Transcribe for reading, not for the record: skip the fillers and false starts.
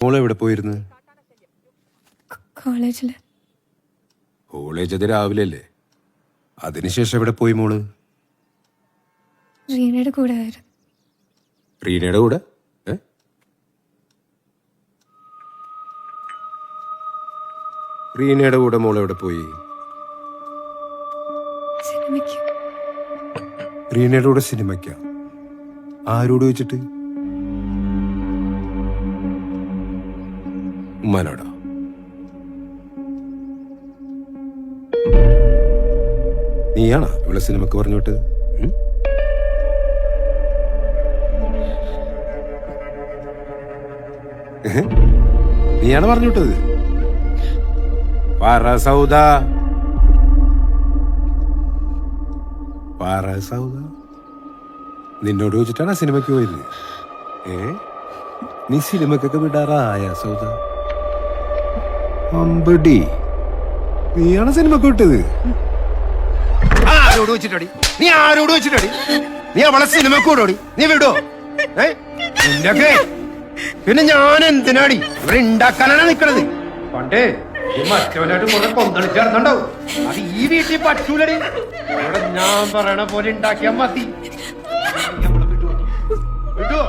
മോളെവിടെ പോയിരുന്നു? കോളേജില്. കോളേജ് അത് രാവിലെ അല്ലേ? അതിനുശേഷം എവിടെ പോയി മോള്? റീനയുടെ കൂടെ ആയിരുന്നു. റീനയുടെ കൂടെ? റീനയുടെ കൂടെ മോൾ എവിടെ പോയി? സിനിമയ്ക്ക്. റീനയുടെ കൂടെ സിനിമയ്ക്കാ? ആരോട് വെച്ചിട്ട്? ഉമ്മാനോടോ? നീയാണോ ഇവിടെ സിനിമക്ക് പറഞ്ഞു വിട്ടത്? നീയാണ് പറഞ്ഞു വിട്ടത്? പറ സൗദ, പറ സൗദ. നിന്നോട് ചോദിച്ചിട്ടാണ് സിനിമയ്ക്ക് പോയത്? നീ സിനിമക്കൊക്കെ വിടാറായ സൗദ? അമ്പടി, നീയാണ് സിനിമക്ക് വിട്ടത്? ആരോട് വെച്ചിട്ടടി? നീ ആരോട് വെച്ചിട്ടടി? നീ അവളെ സിനിമക്ക് വിടോടി? നീ വിടോ? നിന്നൊക്കെ പിന്നെ ഞാൻ എന്തിനാടി ഇവിടെ ഉണ്ടാക്കാനാണ് നിക്കണത്? പണ്ടേ മറ്റവനായിട്ട് കുറെ കൊന്തളിച്ചേർന്നുണ്ടാവും. അത് ഈ വീട്ടിൽ പറ്റൂലടി. ഇവിടെ ഞാൻ പറയണ പോലെ ഉണ്ടാക്കിയാ മതി. വിട്ടോ?